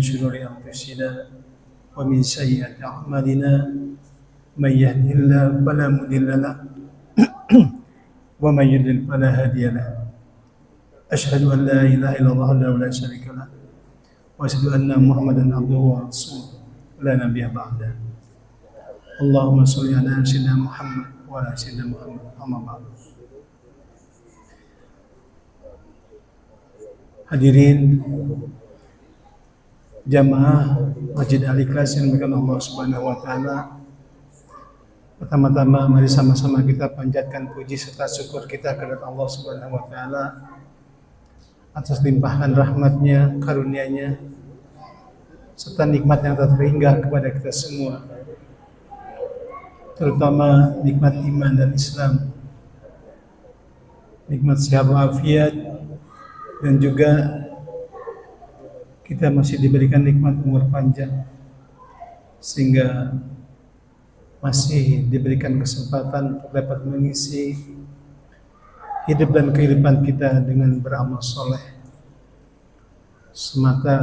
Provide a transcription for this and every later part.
شرور أنفسنا ومن سيئات أعمالنا من يهده الله فلا مضل له ومن يضلل فلا هادي له أشهد أن لا إله إلا الله وحده لا شريك له وأشهد أن محمدا عبده ورسوله لا نبي بعده اللهم صل على سيدنا محمد وعلى سيدنا محمد أما بعد. Hadirin jamaah Masjid Al-Ikhlas yang dimuliakan Allah Subhanahu wa taala. Pertama-tama mari sama-sama kita panjatkan puji serta syukur kita kepada Allah Subhanahu wa taala atas limpahan rahmat-Nya, karunia-Nya serta nikmat yang tak terhingga kepada kita semua. Terutama nikmat iman dan Islam, nikmat sehat walafiat, dan juga kita masih diberikan nikmat umur panjang sehingga masih diberikan kesempatan untuk dapat mengisi hidup dan kehidupan kita dengan beramal soleh semata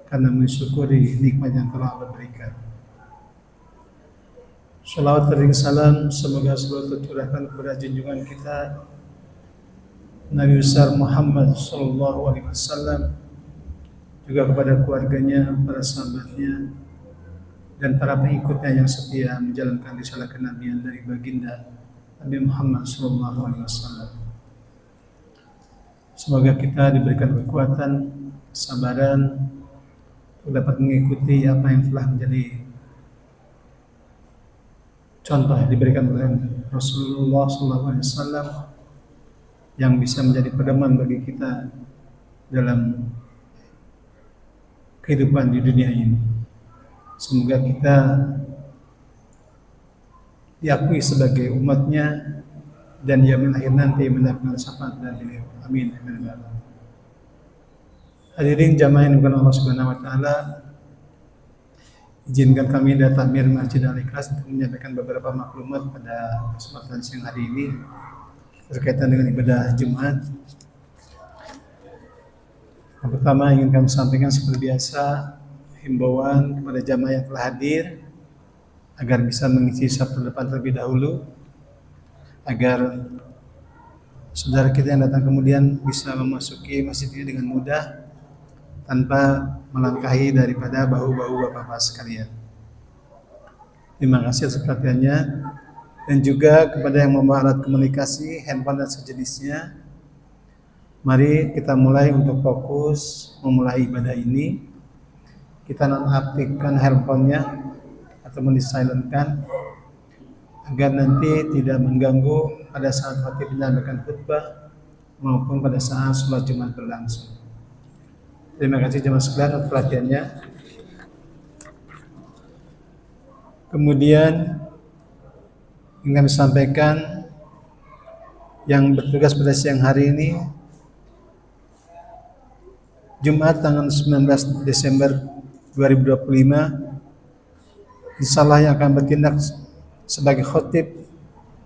karena mensyukuri nikmat yang telah Allah berikan. Shalawat dan salam semoga selalu tercurahkan kepada junjungan kita Nabi besar Muhammad Sallallahu Alaihi Wasallam, juga kepada keluarganya, para sahabatnya, dan para pengikutnya yang setia menjalankan risalah kenabian dari baginda Nabi Muhammad Sallallahu Alaihi Wasallam. Semoga kita diberikan kekuatan, kesabaran untuk dapat mengikuti apa yang telah menjadi contoh yang diberikan oleh Rasulullah Sallallahu Alaihi Wasallam, yang bisa menjadi pedoman bagi kita dalam kehidupan di dunia ini. Semoga kita diakui sebagai umatnya dan di akhir nanti mendapatkan syafaat dari beliau. Amin. Hadirin jamaah yang dimuliakan Allah Subhanahu wa taala, izinkan kami dari Takmir Masjid Al-Ikhlas untuk menyampaikan beberapa maklumat pada kesempatan siang hari ini berkaitan dengan ibadah Jumat. Yang pertama ingin kami sampaikan seperti biasa himbauan kepada jamaah yang telah hadir agar bisa mengisi satu depan terlebih dahulu, agar saudara kita yang datang kemudian bisa memasuki masjid ini dengan mudah tanpa melangkahi daripada bahu-bahu bapak-bapak sekalian. Terima kasih atas perhatiannya. Dan juga kepada yang membawa alat komunikasi, handphone dan sejenisnya, mari kita mulai untuk fokus memulai ibadah ini. Kita nonaktifkan handphonenya atau disilentkan agar nanti tidak mengganggu pada saat khatib menyampaikan khutbah maupun pada saat sholat Jumat berlangsung. Terima kasih jemaah sekalian atas perhatiannya. Kemudian ingin kami sampaikan yang bertugas pada siang hari ini, Jumat tanggal 19 Desember 2025, insyaallah yang akan bertindak sebagai khatib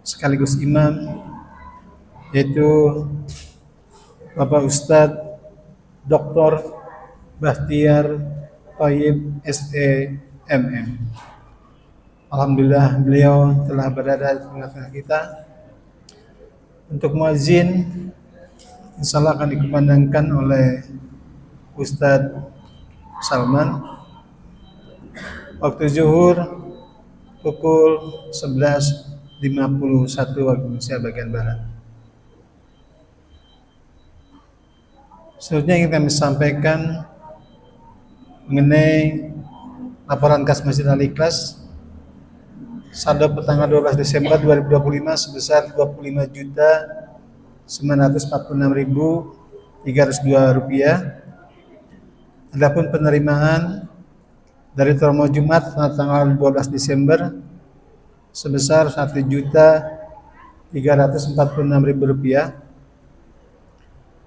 sekaligus imam yaitu Bapak Ustadz Dr. Bahtiar Thayyib SEMM. Alhamdulillah beliau telah berada di tengah-tengah kita. Untuk muazin insyaallah akan dikumandangkan oleh Ustadz Salman. Waktu zuhur pukul 11.51 waktu Indonesia bagian barat. Selanjutnya ingin kami sampaikan mengenai laporan kas Masjid Al-Ikhlas saldo pertanggal 12 Desember 2025 sebesar Rp25.946.302. Adapun penerimaan dari promo Jumat tanggal 12 Desember sebesar Rp1.346.000.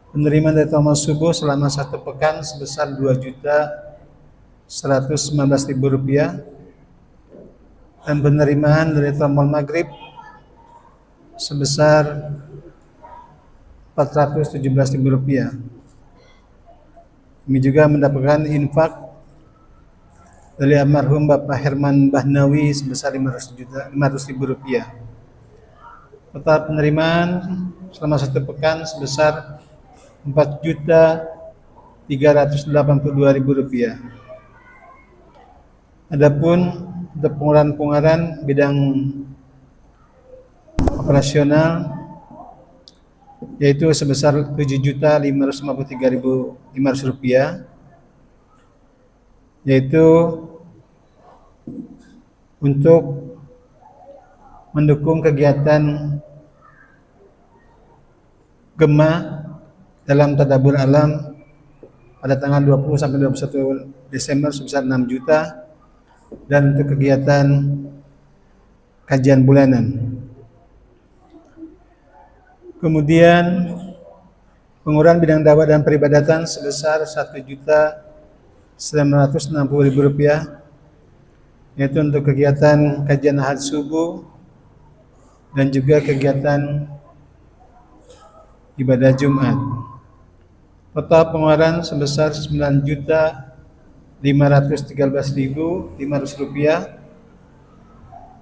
Penerimaan dari promo subuh selama 1 pekan sebesar Rp2.119.000. Dan penerimaan dari tombol maghrib sebesar Rp417.000. Kami juga mendapatkan infak dari almarhum Bapak Herman Bahnawi sebesar 500.000 rupiah. Total penerimaan selama 1 pekan sebesar 4.382.000 rupiah. Adapun untuk pengeluaran bidang operasional yaitu sebesar 7.553.500 rupiah, yaitu untuk mendukung kegiatan Gema dalam Tadabbur Alam pada tanggal 20 sampai 21 Desember sebesar 6 juta, dan untuk kegiatan kajian bulanan. Kemudian pengurangan bidang dakwah dan peribadatan sebesar 1.960.000 rupiah, yaitu untuk kegiatan kajian ahad subuh dan juga kegiatan ibadah Jumat. Total pengeluaran sebesar 9.513.500 rupiah,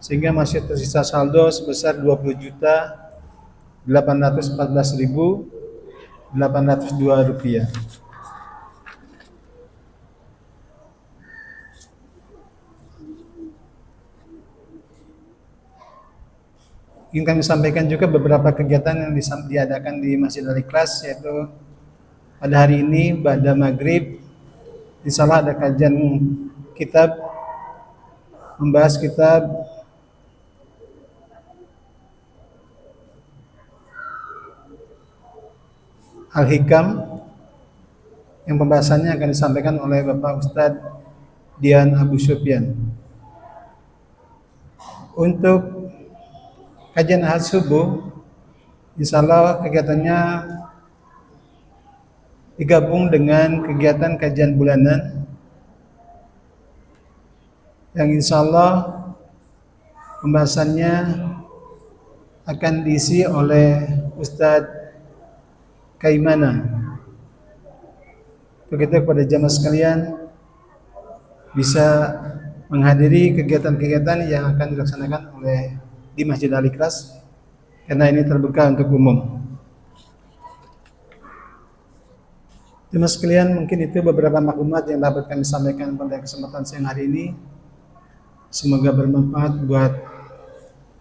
sehingga masih tersisa saldo sebesar 20.814.802 rupiah. Ingin kami sampaikan juga beberapa kegiatan yang diadakan di Masjid Al-Ikhlas, yaitu pada hari ini pada maghrib insyaallah ada kajian kitab, membahas kitab Al-Hikam yang pembahasannya akan disampaikan oleh Bapak Ustadz Dian Abu Sufyan. Untuk kajian ahad subuh, insyaallah kegiatannya digabung dengan kegiatan kajian bulanan yang insyaallah pembahasannya akan diisi oleh Ustadz Kaimana. Begitu kepada jamaah sekalian bisa menghadiri kegiatan-kegiatan yang akan dilaksanakan oleh di Masjid Al-Ikhlas, karena ini terbuka untuk umum. Jemaah sekalian, mungkin itu beberapa maklumat yang dapat kami sampaikan pada kesempatan siang hari ini. Semoga bermanfaat buat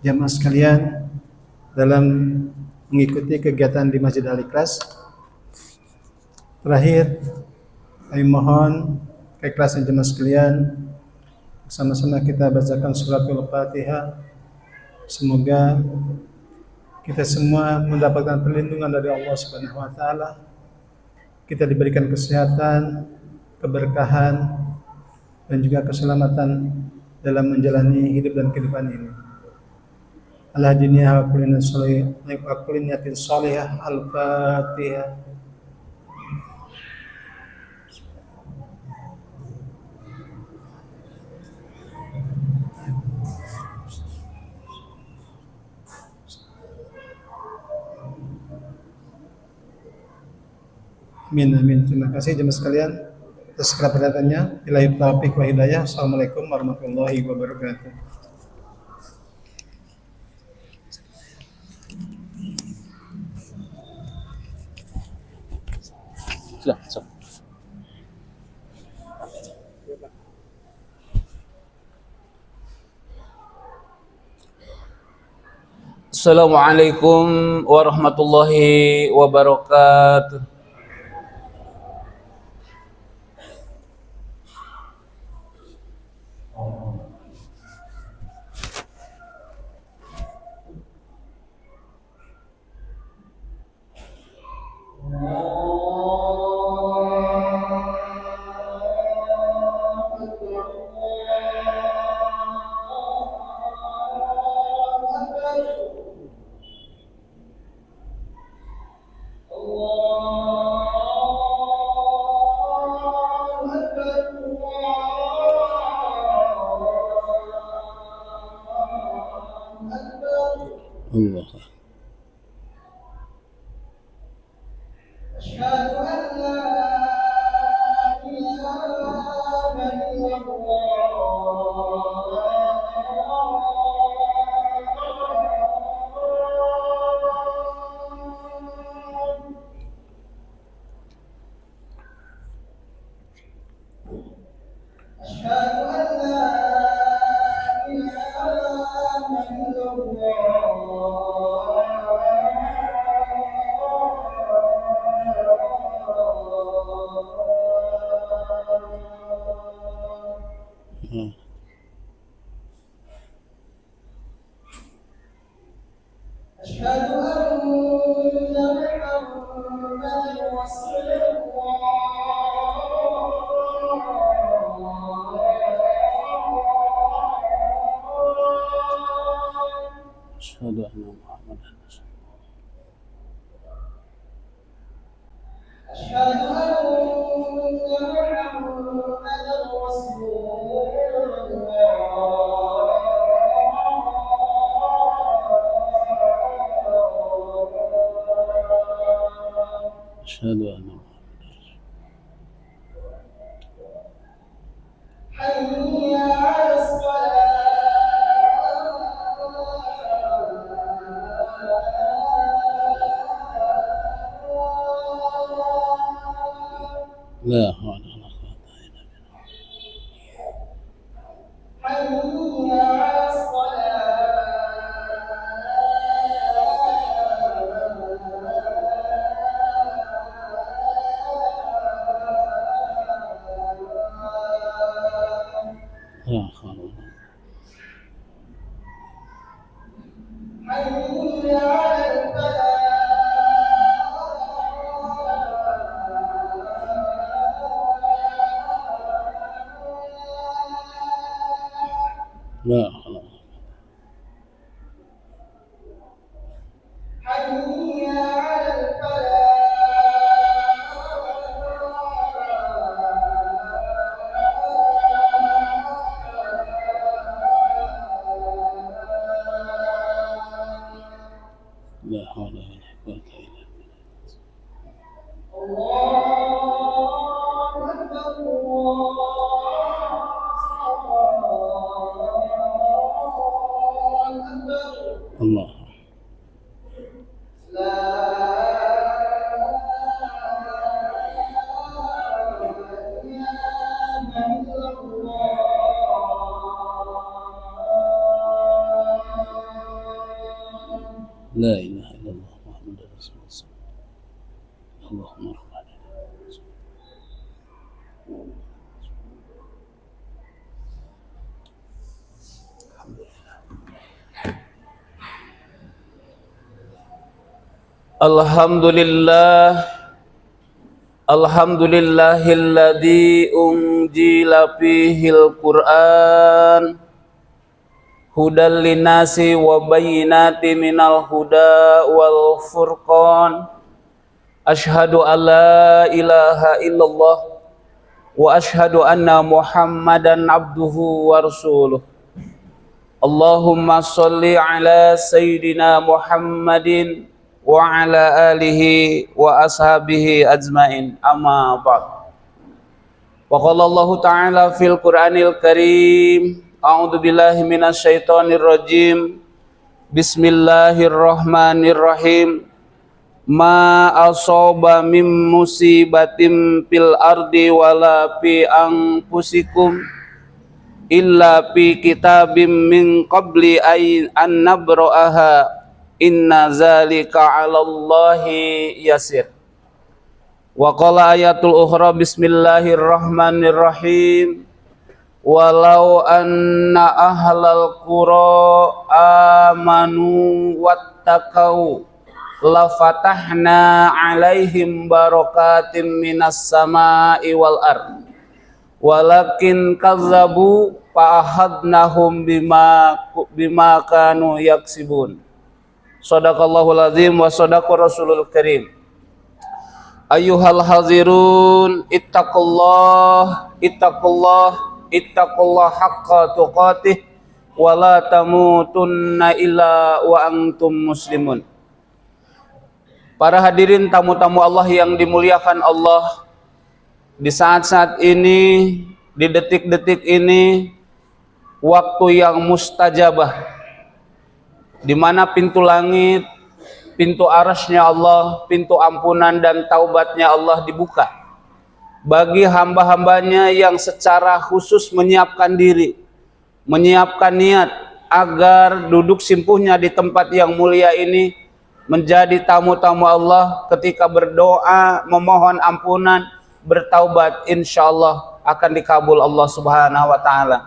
jemaah sekalian dalam mengikuti kegiatan di Masjid Al-Ikhlas. Terakhir, kami mohon keikhlasan jemaah sekalian, sama-sama kita bacakan suratul Fatihah. Semoga kita semua mendapatkan perlindungan dari Allah Subhanahu wa taala. Kita diberikan kesehatan, keberkahan, dan juga keselamatan dalam menjalani hidup dan kehidupan ini. Al-hadiniya wa kulli niyatin shalihah. Al-Fatihah. Amin. Terima kasih jemaah sekalian atas perhatiannya. Billahi taufiq wa hidayah. Assalamualaikum warahmatullahi wabarakatuh. Silakan. Assalamualaikum warahmatullahi wabarakatuh. Allah. Asyhadu an la ilaha illallah Asyhadu anna Muhammadan Rasulullah. Asyhadu anna Muhammadan La hawla wala quwwata illa billah. La hawla wala La hawla wala La hawla wala quwwata illa billah. Allah. La ilaha illallah Muhammadur Rasulullah. Allahumma rabbana. Alhamdulillah. Alhamdulillahilladzi unzila fihil Qur'an hudal linnasi wa bayyinati minal huda wal furqan. Asyhadu an la ilaha illallah wa asyhadu anna Muhammadan abduhu wa rasuluh. Allahumma sholli ala sayyidina Muhammadin wa ala alihi wa ashabihi ajmain, amma ba'd. Wa qala Allah ta'ala fil Qur'anil Karim, a'udzu billahi minasy syaithanir rajim. Bismillahirrahmanirrahim. Ma asaba min musibatin fil ardi wala fi anfusikum illa fi kitabim min qabli an nabra'aha. Inna zalika 'alallahi yasir. Wa qala ayatul ukhra bismillahirrahmanirrahim. Walau anna ahlal qura amanu wattaqau la fatahna 'alaihim barakatim minas sama'i wal ard. Walakin kazzabu fa ahadnahum bima kanu yaksibun. Shadaqallahul azim wa shadaqa rasulul karim. Ayyuhal hazirun ittaqullah haqqa tuqatih wa la tamutunna illa wa antum muslimun. Para hadirin tamu-tamu Allah yang dimuliakan Allah, di saat-saat ini, di detik-detik ini, waktu yang mustajabah, di mana pintu langit, pintu arasy-Nya Allah, pintu ampunan dan taubatnya Allah dibuka. bagi hamba-hambanya yang secara khusus menyiapkan diri, menyiapkan niat agar duduk simpuhnya di tempat yang mulia ini menjadi tamu-tamu Allah ketika berdoa, memohon ampunan, bertaubat, insyaallah akan dikabul Allah Subhanahu wa taala.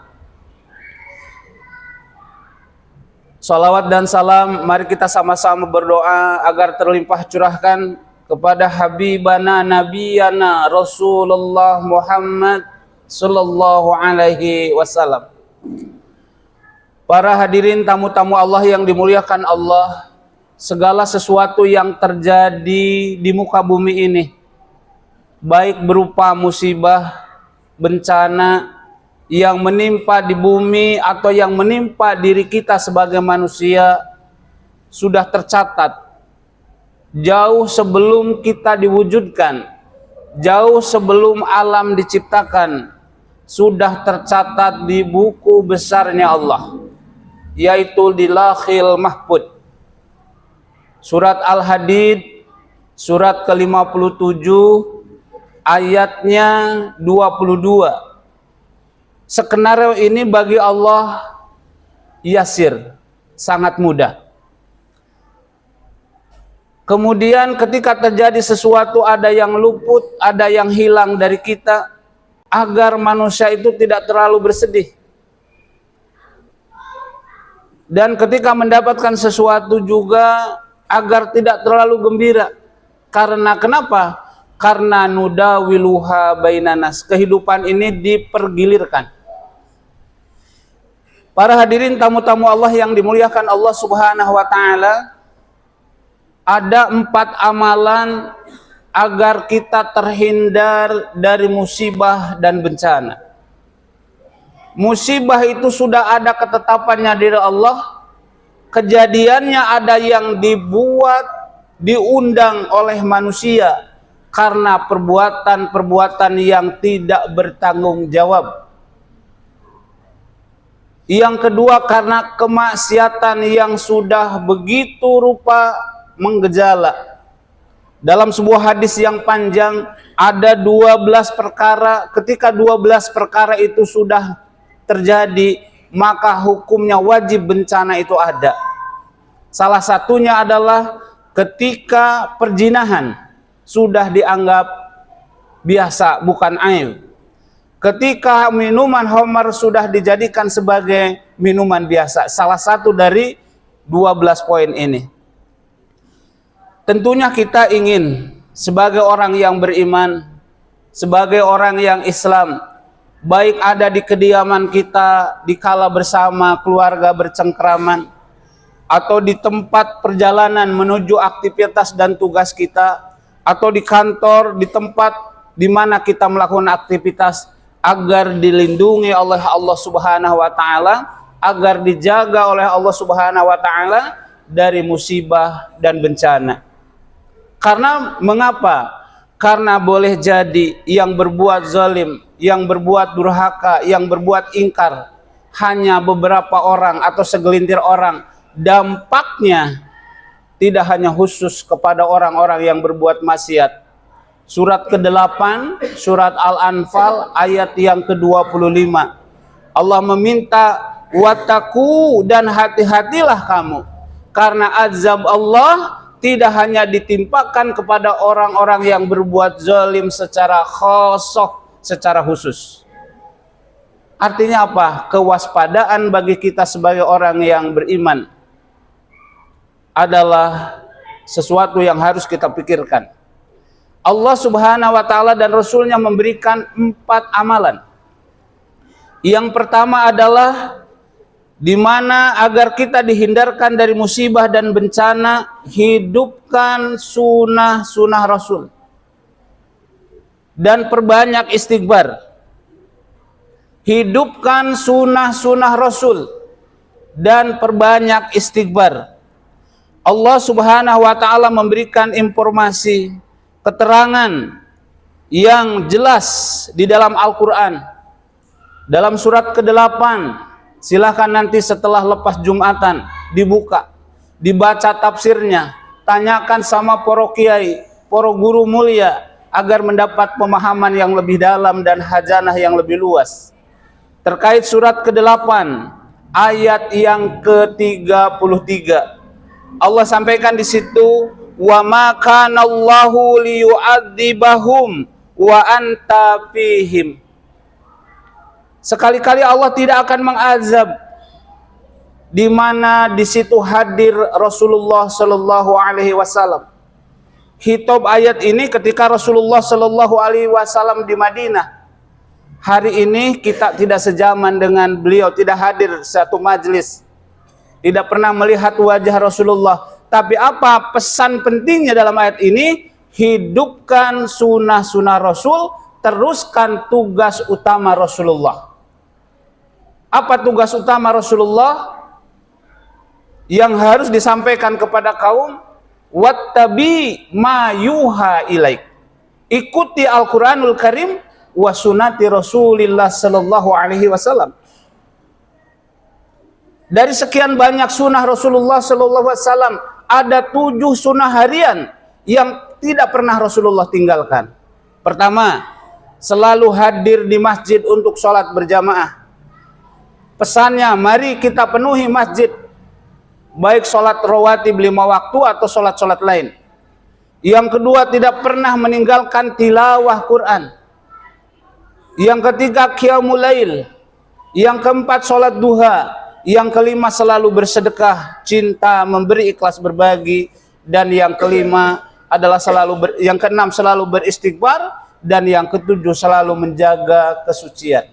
Salawat dan salam mari kita sama-sama berdoa agar terlimpah curahkan kepada habibana nabiyana Rasulullah Muhammad sallallahu alaihi wasallam. Para hadirin tamu-tamu Allah yang dimuliakan Allah, segala sesuatu yang terjadi di muka bumi ini, baik berupa musibah, bencana yang menimpa di bumi atau yang menimpa diri kita sebagai manusia, sudah tercatat jauh sebelum kita diwujudkan, jauh sebelum alam diciptakan, sudah tercatat di buku besarnya Allah, yaitu di Lauhil Mahfuz. Surat Al-Hadid, surat ke-57, ayatnya 22. Skenario ini bagi Allah yasir, sangat mudah. Kemudian ketika terjadi sesuatu, ada yang luput, ada yang hilang dari kita, agar manusia itu tidak terlalu bersedih. Dan ketika mendapatkan sesuatu juga agar tidak terlalu gembira. Karena kenapa? Karena nudawiluha bainanas, kehidupan ini dipergilirkan. Para hadirin tamu-tamu Allah yang dimuliakan Allah Subhanahu wa taala, ada 4 amalan agar kita terhindar dari musibah dan bencana. Musibah itu sudah ada ketetapannya dari Allah. Kejadiannya ada yang dibuat, diundang oleh manusia karena perbuatan-perbuatan yang tidak bertanggung jawab. Yang kedua, karena kemaksiatan yang sudah begitu rupa menggejala. Dalam sebuah hadis yang panjang ada 12 perkara, ketika 12 perkara itu sudah terjadi, maka hukumnya wajib bencana itu ada. Salah satunya adalah ketika perzinahan sudah dianggap biasa, bukan aib. Ketika minuman khamar sudah dijadikan sebagai minuman biasa. Salah satu dari 12 poin ini. Tentunya kita ingin sebagai orang yang beriman, sebagai orang yang Islam, baik ada di kediaman kita, di kala bersama keluarga bercengkraman, atau di tempat perjalanan menuju aktivitas dan tugas kita, atau di kantor, di tempat di mana kita melakukan aktivitas, agar dilindungi oleh Allah Subhanahu wa taala, agar dijaga oleh Allah Subhanahu wa taala dari musibah dan bencana. Karena mengapa? Karena boleh jadi yang berbuat zalim, yang berbuat durhaka, yang berbuat ingkar hanya beberapa orang atau segelintir orang. Dampaknya tidak hanya khusus kepada orang-orang yang berbuat maksiat. Surat ke-8, surat Al-Anfal ayat yang ke-25. Allah meminta wattaqu, dan hati-hatilah kamu, karena azab Allah tidak hanya ditimpakan kepada orang-orang yang berbuat zalim secara khosoh, secara khusus. Artinya apa? Kewaspadaan bagi kita sebagai orang yang beriman adalah sesuatu yang harus kita pikirkan. Allah Subhanahu wa taala dan Rasulnya memberikan 4 amalan. Yang pertama adalah di mana agar kita dihindarkan dari musibah dan bencana, hidupkan sunnah-sunnah Rasul dan perbanyak istighfar. Hidupkan sunnah-sunnah Rasul dan perbanyak istighfar. Allah Subhanahu wa taala memberikan informasi, keterangan yang jelas di dalam Al-Quran. Dalam surat ke-8, silahkan nanti setelah lepas Jumatan dibuka, dibaca tafsirnya, tanyakan sama para kiai, para guru mulia, agar mendapat pemahaman yang lebih dalam dan khajanah yang lebih luas. Terkait surat ke-8 ayat yang ke-33, Allah sampaikan di situ, wa ma kana Allahu liyu'adzibahum wa anta fihim. Sekali-kali Allah tidak akan mengazab di mana di situ hadir Rasulullah Shallallahu Alaihi Wasallam. Khitab ayat ini ketika Rasulullah Shallallahu Alaihi Wasallam di Madinah. Hari ini kita tidak sejaman dengan beliau, tidak hadir satu majlis, tidak pernah melihat wajah Rasulullah. Tapi apa pesan pentingnya dalam ayat ini? Hidupkan sunnah-sunnah Rasul, teruskan tugas utama Rasulullah. Apa tugas utama Rasulullah yang harus disampaikan kepada kaum? Wattabi ma yuha ilaik. Ikuti Al-Quranul Karim wa sunnati Rasulillah sallallahu alaihi wasallam. Dari sekian banyak sunnah Rasulullah sallallahu alaihi wasallam, ada 7 sunnah harian yang tidak pernah Rasulullah tinggalkan. Pertama, selalu hadir di masjid untuk sholat berjamaah. Pesannya, mari kita penuhi masjid, baik sholat rawatib 5 waktu atau sholat-sholat lain. Yang kedua, tidak pernah meninggalkan tilawah Quran. Yang ketiga, qiyamul lail. Yang keempat, sholat duha. Yang kelima, selalu bersedekah, cinta, memberi, ikhlas berbagi. Dan yang kelima adalah yang keenam selalu beristighfar. Dan yang ketujuh selalu menjaga kesucian.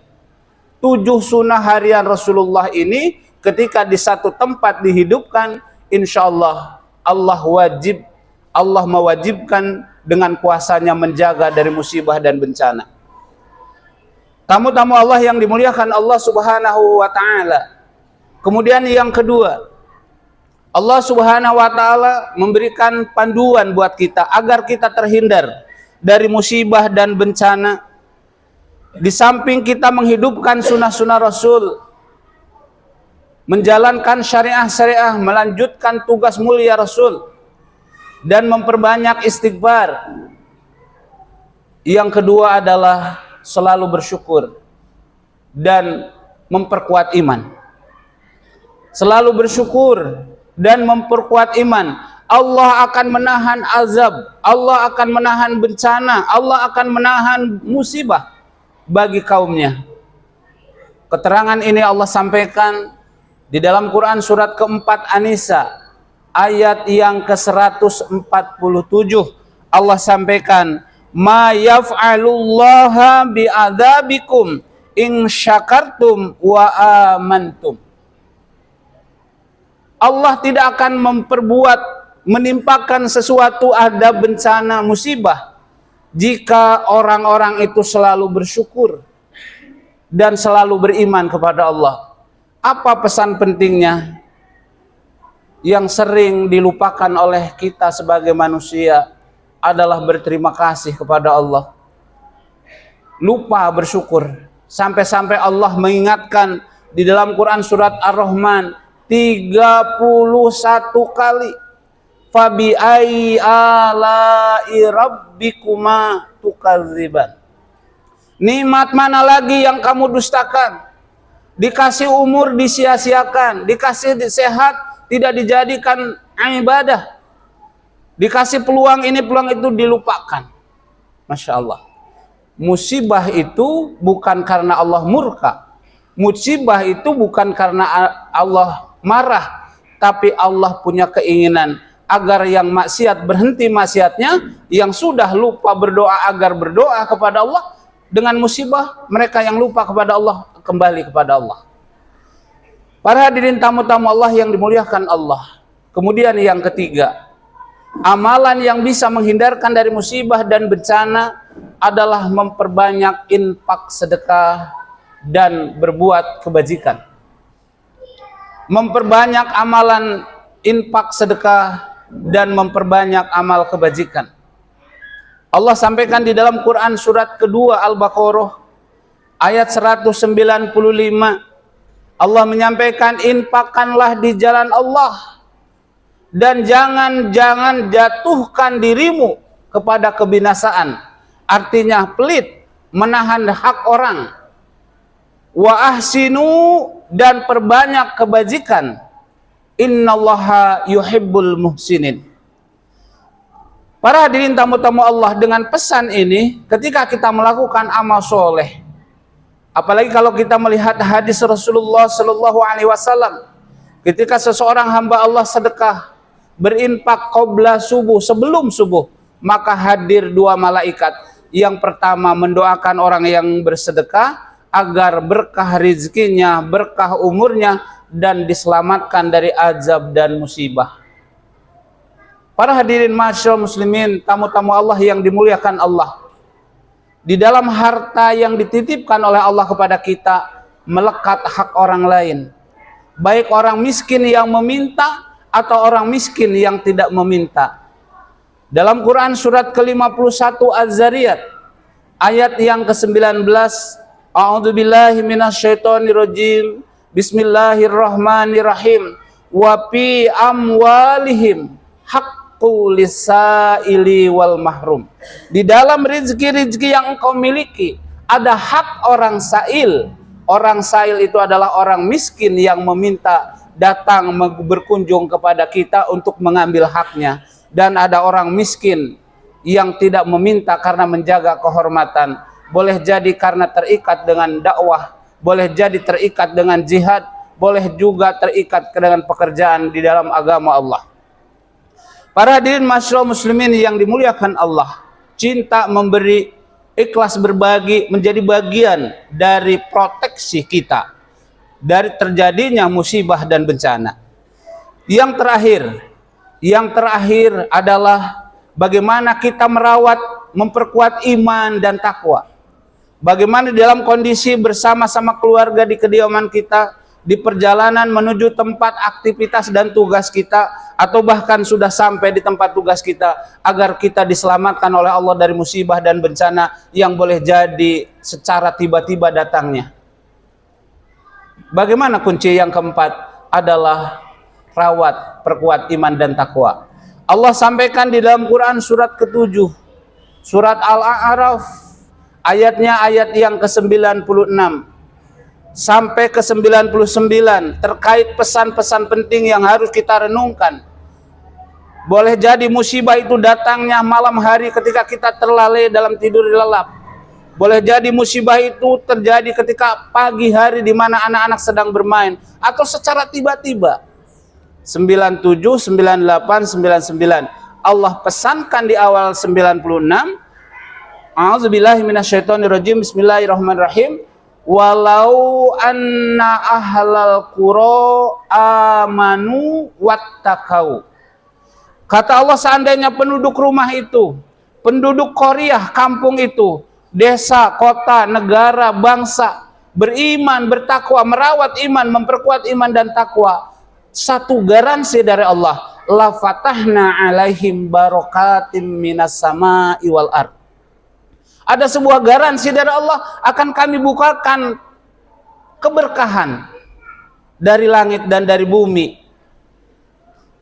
7 sunnah harian Rasulullah ini ketika di satu tempat dihidupkan, insya Allah Allah mewajibkan dengan kuasanya menjaga dari musibah dan bencana. Tamu-tamu Allah yang dimuliakan Allah Subhanahu wa Ta'ala. Kemudian yang kedua, Allah Subhanahu wa Ta'ala memberikan panduan buat kita agar kita terhindar dari musibah dan bencana. Di samping kita menghidupkan sunnah-sunnah Rasul, menjalankan syariah-syariah, melanjutkan tugas mulia Rasul, dan memperbanyak istighfar. Yang kedua adalah selalu bersyukur dan memperkuat iman. Selalu bersyukur dan memperkuat iman. Allah akan menahan azab, Allah akan menahan bencana, Allah akan menahan musibah bagi kaumnya. Keterangan ini Allah sampaikan di dalam Quran surat keempat An-Nisa ayat yang ke-147. Allah sampaikan, ma yaf'alullaha bi'adzabikum in syakartum wa amantum. Allah tidak akan menimpakan sesuatu ada bencana musibah jika orang-orang itu selalu bersyukur dan selalu beriman kepada Allah. Apa pesan pentingnya yang sering dilupakan oleh kita sebagai manusia adalah berterima kasih kepada Allah. Lupa bersyukur. Sampai-sampai Allah mengingatkan di dalam Quran surat Ar-Rahman 31 kali. Fabi ai ala'i rabbikuma tukadziban. Nikmat mana lagi yang kamu dustakan? Dikasih umur disia-siakan, dikasih sehat tidak dijadikan ibadah, dikasih peluang ini peluang itu dilupakan. Masya Allah. Musibah itu bukan karena Allah murka, musibah itu bukan karena Allah marah, tapi Allah punya keinginan agar yang maksiat berhenti maksiatnya, yang sudah lupa berdoa agar berdoa kepada Allah. Dengan musibah, mereka yang lupa kepada Allah kembali kepada Allah. Para hadirin tamu-tamu Allah yang dimuliakan Allah. Kemudian yang ketiga, amalan yang bisa menghindarkan dari musibah dan bencana adalah memperbanyak infak sedekah dan berbuat kebajikan. Memperbanyak amalan infak sedekah dan memperbanyak amal kebajikan. Allah sampaikan di dalam Quran surat kedua Al-Baqarah ayat 195. Allah menyampaikan, infakkanlah di jalan Allah dan jangan jatuhkan dirimu kepada kebinasaan artinya pelit, menahan hak orang. Wa ahsinu, dan perbanyak kebajikan. Innallaha yuhibbul muhsinin. Para hadirin tamu-tamu Allah, dengan pesan ini ketika kita melakukan amal soleh, apalagi kalau kita melihat hadis Rasulullah Shallallahu Alaihi Wasallam, ketika seseorang hamba Allah sedekah, berinfak qabla subuh, sebelum subuh, maka hadir dua malaikat. Yang pertama mendoakan orang yang bersedekah agar berkah rezekinya, berkah umurnya, dan diselamatkan dari azab dan musibah. Para hadirin masyaallah muslimin, tamu-tamu Allah yang dimuliakan Allah, di dalam harta yang dititipkan oleh Allah kepada kita melekat hak orang lain, baik orang miskin yang meminta atau orang miskin yang tidak meminta. Dalam Quran surat ke-51 Az-Zariyat ayat yang ke-19, A'udzubillahi minasyaitonirrajim, Bismillahirrahmanirrahim, wa fi amwalihim haqqul lisaili wal mahrum. Di dalam rezeki-rezeki yang engkau miliki ada hak orang sail. Orang sail itu adalah orang miskin yang meminta, datang berkunjung kepada kita untuk mengambil haknya. Dan ada orang miskin yang tidak meminta karena menjaga kehormatan. Boleh jadi karena terikat dengan dakwah, boleh jadi terikat dengan jihad, boleh juga terikat dengan pekerjaan di dalam agama Allah. Para hadirin masyaallah muslimin yang dimuliakan Allah, cinta memberi, ikhlas berbagi menjadi bagian dari proteksi kita dari terjadinya musibah dan bencana. Yang terakhir adalah bagaimana kita merawat, memperkuat iman dan takwa. Bagaimana dalam kondisi bersama-sama keluarga di kediaman kita, di perjalanan menuju tempat aktivitas dan tugas kita, atau bahkan sudah sampai di tempat tugas kita, agar kita diselamatkan oleh Allah dari musibah dan bencana yang boleh jadi secara tiba-tiba datangnya. Bagaimana kunci yang keempat adalah rawat, perkuat iman dan takwa. Allah sampaikan di dalam Quran surat ke-7, surat Al-A'raf, ayatnya ayat yang ke-96 sampai ke-99 terkait pesan-pesan penting yang harus kita renungkan. Boleh jadi musibah itu datangnya malam hari ketika kita terlalai dalam tidur lelap. Boleh jadi musibah itu terjadi ketika pagi hari di mana anak-anak sedang bermain, atau secara tiba-tiba. 97, 98, 99. Allah pesankan di awal 96, A'udzubillahi minasyaitonirrajim, Bismillahirrahmanirrahim. Walau anna ahlal qura amanu wattakau. Kata Allah, seandainya penduduk rumah itu, penduduk Qaryah, kampung itu, desa, kota, negara, bangsa, beriman, bertakwa, merawat iman, memperkuat iman dan takwa, satu garansi dari Allah, la fatahna alaihim barakatim minas sama'i wal ard. Ada sebuah garansi dari Allah, akan kami bukakan keberkahan dari langit dan dari bumi.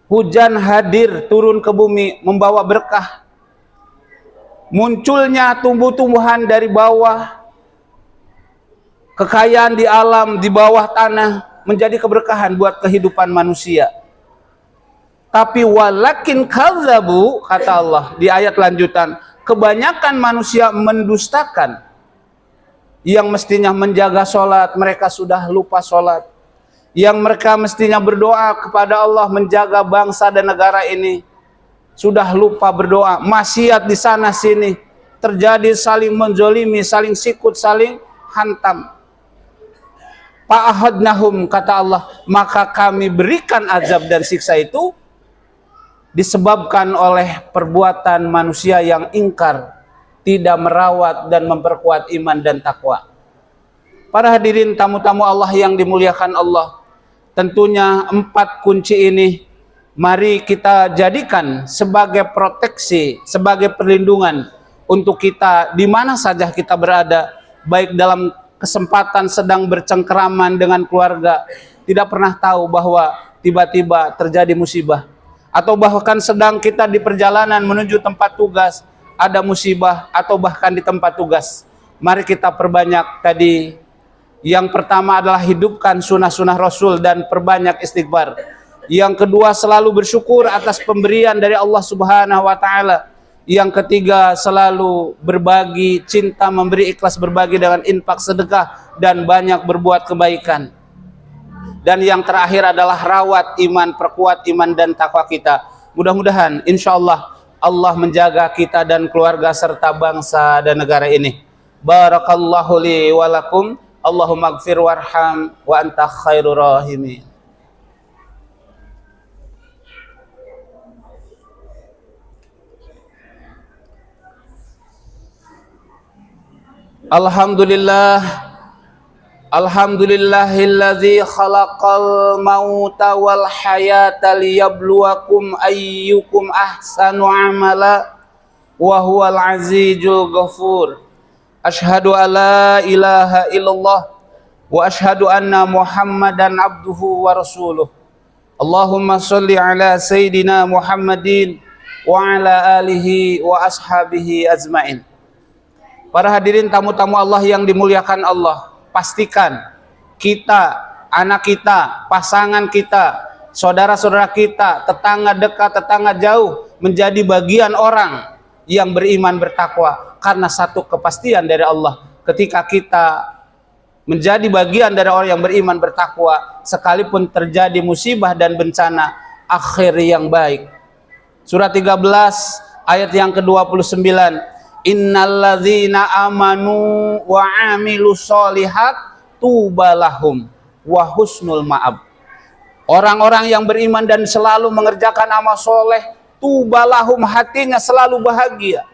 Hujan hadir turun ke bumi membawa berkah. Munculnya tumbuh-tumbuhan dari bawah, kekayaan di alam, di bawah tanah, menjadi keberkahan buat kehidupan manusia. Tapi walakin kadzabu, kata Allah di ayat lanjutan, kebanyakan manusia mendustakan. Yang mestinya menjaga sholat, mereka sudah lupa sholat. Yang mereka mestinya berdoa kepada Allah menjaga bangsa dan negara ini, sudah lupa berdoa. Maksiat di sana sini, terjadi saling menzolimi, saling sikut, saling hantam. Fa'ahadnahum, kata Allah, maka kami berikan azab dan siksa itu disebabkan oleh perbuatan manusia yang ingkar, tidak merawat dan memperkuat iman dan takwa. Para hadirin tamu-tamu Allah yang dimuliakan Allah, tentunya 4 kunci ini mari kita jadikan sebagai proteksi, sebagai perlindungan untuk kita di mana saja kita berada, baik dalam kesempatan sedang bercengkraman dengan keluarga, tidak pernah tahu bahwa tiba-tiba terjadi musibah, atau bahkan sedang kita di perjalanan menuju tempat tugas, ada musibah, atau bahkan di tempat tugas. Mari kita perbanyak tadi. Yang pertama adalah hidupkan sunnah-sunnah Rasul dan perbanyak istighfar. Yang kedua, selalu bersyukur atas pemberian dari Allah Subhanahu wa taala. Yang ketiga, selalu berbagi, cinta memberi, ikhlas berbagi dengan infak, sedekah, dan banyak berbuat kebaikan. Dan yang terakhir adalah rawat iman, perkuat iman dan takwa kita. Mudah-mudahan insya Allah Allah menjaga kita dan keluarga serta bangsa dan negara ini. Barakallahu li wa lakum. Allahumma gfir warham wa anta khairur rahimin. Alhamdulillah, alhamdulillahilladzi khalaqal mauta wal hayata liyabluwakum ayyukum ahsanu amala wa huwal azizul ghafur. Asyhadu alla ilaha illallah wa asyhadu anna Muhammadan abduhu wa rasuluh. Allahumma sholli ala sayyidina Muhammadin wa ala alihi wa ashabihi azmain. Para hadirin tamu-tamu Allah yang dimuliakan Allah, pastikan kita, anak kita, pasangan kita, saudara-saudara kita, tetangga dekat, tetangga jauh menjadi bagian orang yang beriman bertakwa. Karena satu kepastian dari Allah, ketika kita menjadi bagian dari orang yang beriman bertakwa, sekalipun terjadi musibah dan bencana, akhir yang baik. Surat 13 ayat yang ke-29. Innalladzina amanu wa amilus solihat tubalahum wa husnul ma'ab. Orang-orang yang beriman dan selalu mengerjakan amal soleh, tubalahum, hatinya selalu bahagia,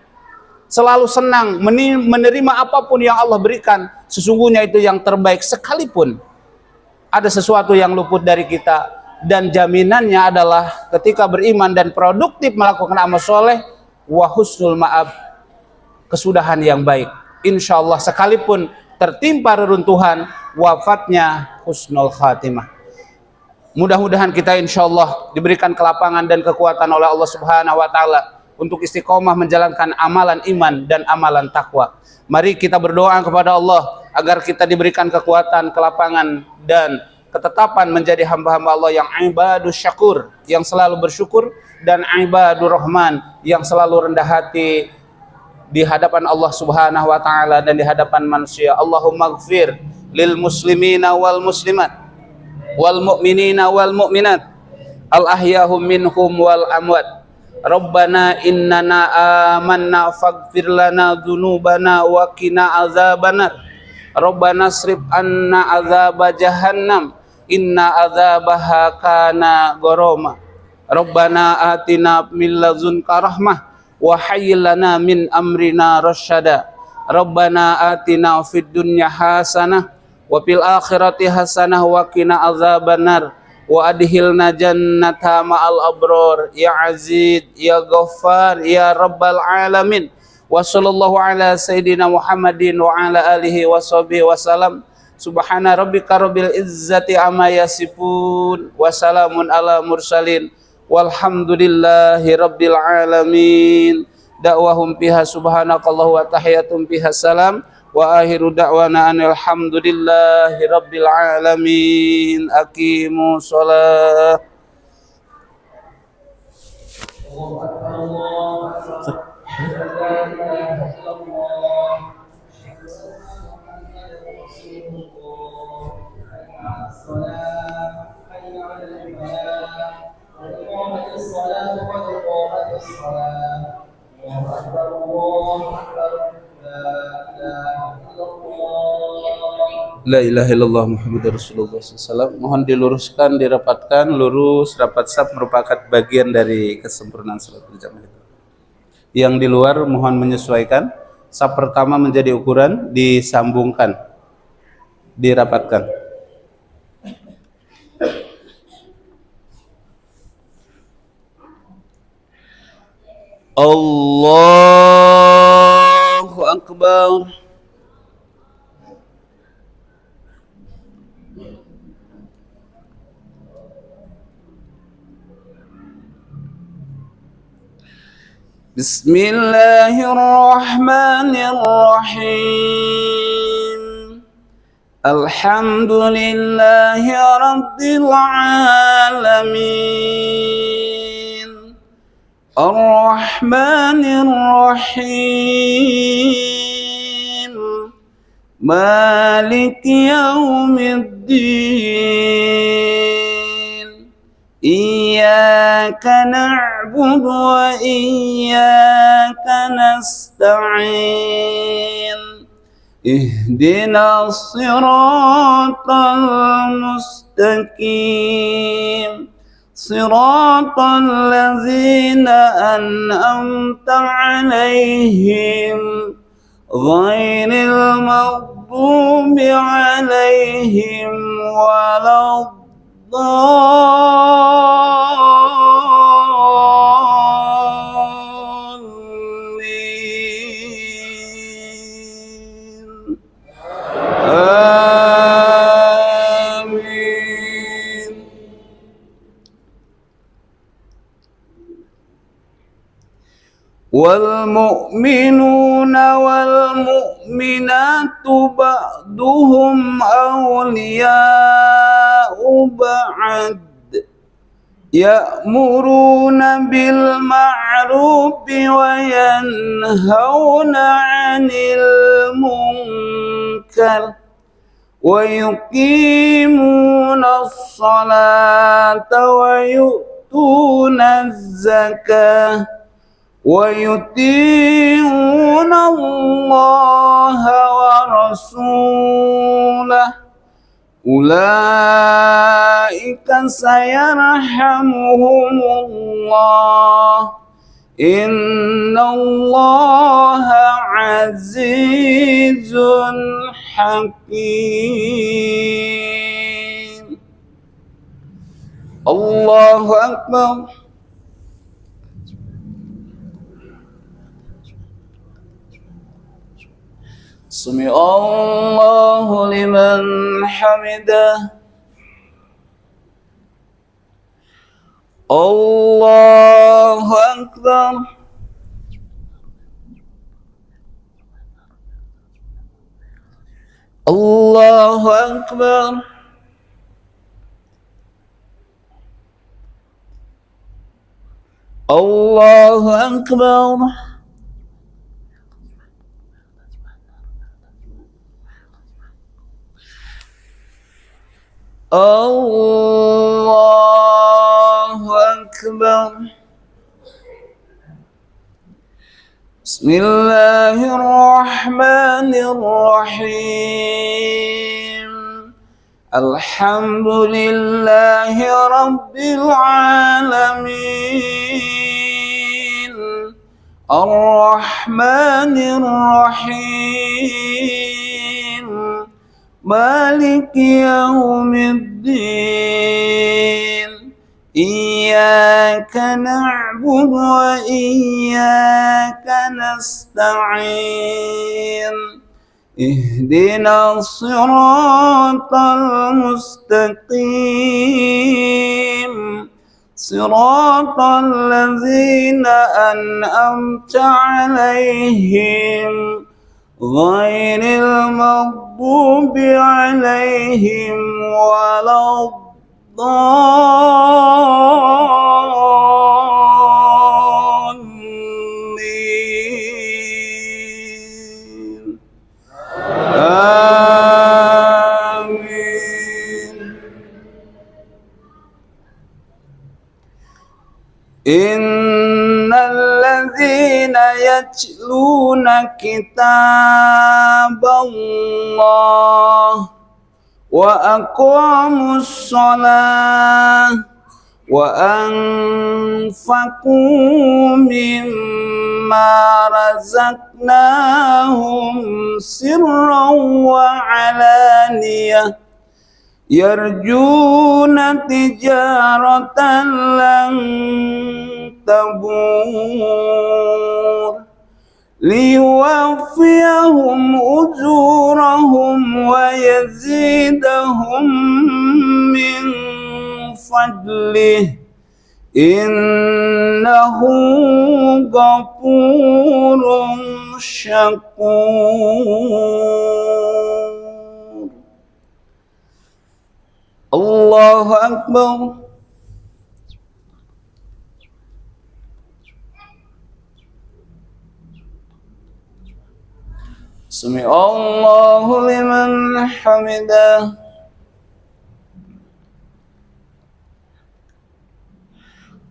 selalu senang, menerima apapun yang Allah berikan. Sesungguhnya itu yang terbaik, sekalipun ada sesuatu yang luput dari kita. Dan jaminannya adalah ketika beriman dan produktif melakukan amal soleh, wa husnul ma'ab, kesudahan yang baik. Insya Allah sekalipun tertimpa reruntuhan, wafatnya husnul khatimah. Mudah-mudahan kita insya Allah diberikan kelapangan dan kekuatan oleh Allah Subhanahu wa taala untuk istiqomah menjalankan amalan iman dan amalan takwa. Mari kita berdoa kepada Allah agar kita diberikan kekuatan, kelapangan, dan ketetapan menjadi hamba-hamba Allah yang ibadus syakur, yang selalu bersyukur, dan ibadur rahman, yang selalu rendah hati di hadapan Allah Subhanahu wa taala dan di hadapan manusia. Allahumma gfir lil muslimina wal muslimat wal mu'minina wal mu'minat al ahyahum minhum wal amwat. Rabbana innana amanna faghfir lana dzunubana wa qina azabannar. Rabbana srif anna azaba jahannam inna azabaha kana gharama. Rabbana atina min ladzunka rahmah wa hayyi lana min amrina rasyada. Rabbana atina fid dunya hasanah wa fil akhirati hasanah wa qina azabannar. Wa adhilna jannata ma'al abror ya aziz ya ghaffar ya rabbal alamin. Wa sallallahu ala sayyidina Muhammadin wa ala alihi wa sahbihi wasallam. Subhana rabbika rabbil izzati amma yasifun wa salamun ala mursalin walhamdulillahi rabbil alamin. Da'wahum fiha subhanakallahu wa tahiyatum fiha salam. Wa akhiru da'wana alhamdulillahi rabbil alamin. Aqimu shalah. Allahu akbar, Allahu akbar. La ilaha illallah. La ilaha illallah Muhammadur Rasulullah SAW. Mohon diluruskan, dirapatkan, lurus, rapat saf merupakan bagian dari kesempurnaan salat berjamaah itu. Yang di luar mohon menyesuaikan. Saf pertama menjadi ukuran, disambungkan, dirapatkan. Allahu Akbar. بسم الله الرحمن الرحيم الحمد لله رب العالمين الرحمن الرحيم مالك يوم الدين إياك نعبد وإياك نستعين اهدنا الصراط المستقيم صراط الذين أنعمت عليهم غير المغضوب عليهم ولا الضالين آمين. والمؤمنون والمؤمنات بعضهم أولياء بعض يأمرون بالمعروف وينهون عن المنكر ويقيمون الصلاة ويؤتون الزكاة ويطيعون الله ورسوله أولئك سيرحمهم الله إن الله عزيز حكيم. الله أكبر. سمع الله لمن حمده. الله أكبر. الله أكبر. الله أكبر. الله أكبر. بسم الله الرحمن الرحيم الحمد لله رب العالمين الرحمن الرحيم مالك يوم الدين إياك نعبد وإياك نستعين اهدنا الصراط المستقيم صراط الذين أنعمت عليهم غير المغضوب عليهم ولا الضالين آمين. إن الذين يتلون كتاب الله وأقاموا الصلاة وأنفقوا مما رزقناهم سرا وعلانية يرجون تجارة لن تبور ليوفيهم أجورهم ويزيدهم من فضله innahu ghafurun syakur. Allahu Akbar. Sami Allahu liman hamidah.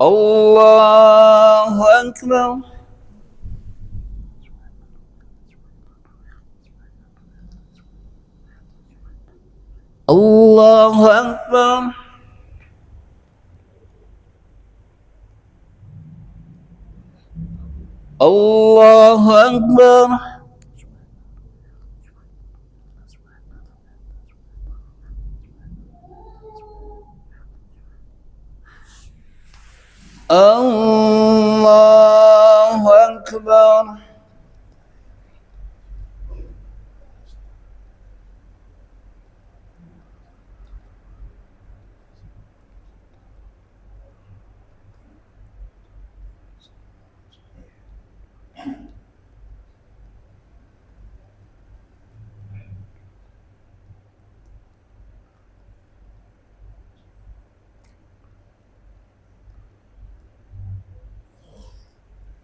Allahu Akbar. Allahu Akbar. Allahu Akbar. Allahu Akbar.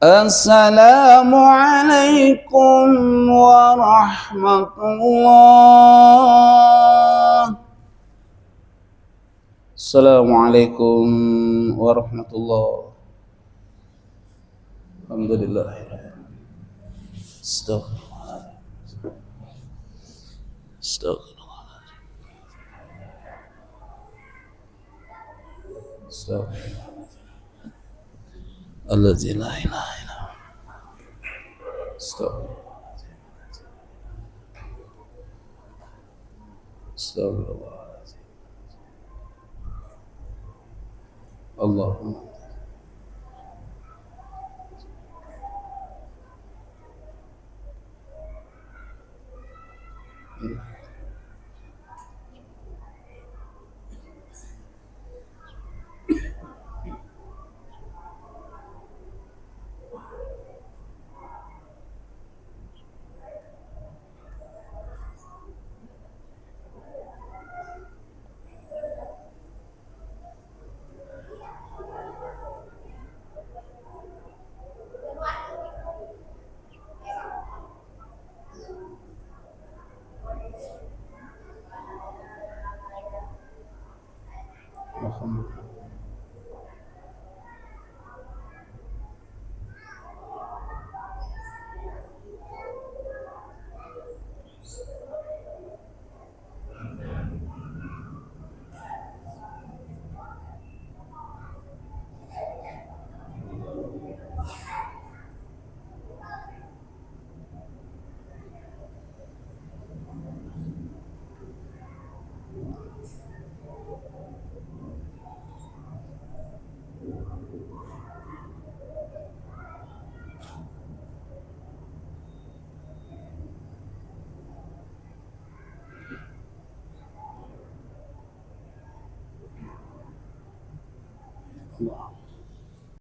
Assalamualaikum warahmatullah. Assalamualaikum warahmatullah. Alhamdulillah. Astaghfirullah. Astaghfirullah. Astaghfirullah. Alladzi la ilaha illa huwa. Astaghfirullah. Astaghfirullah. Allahumma Allah.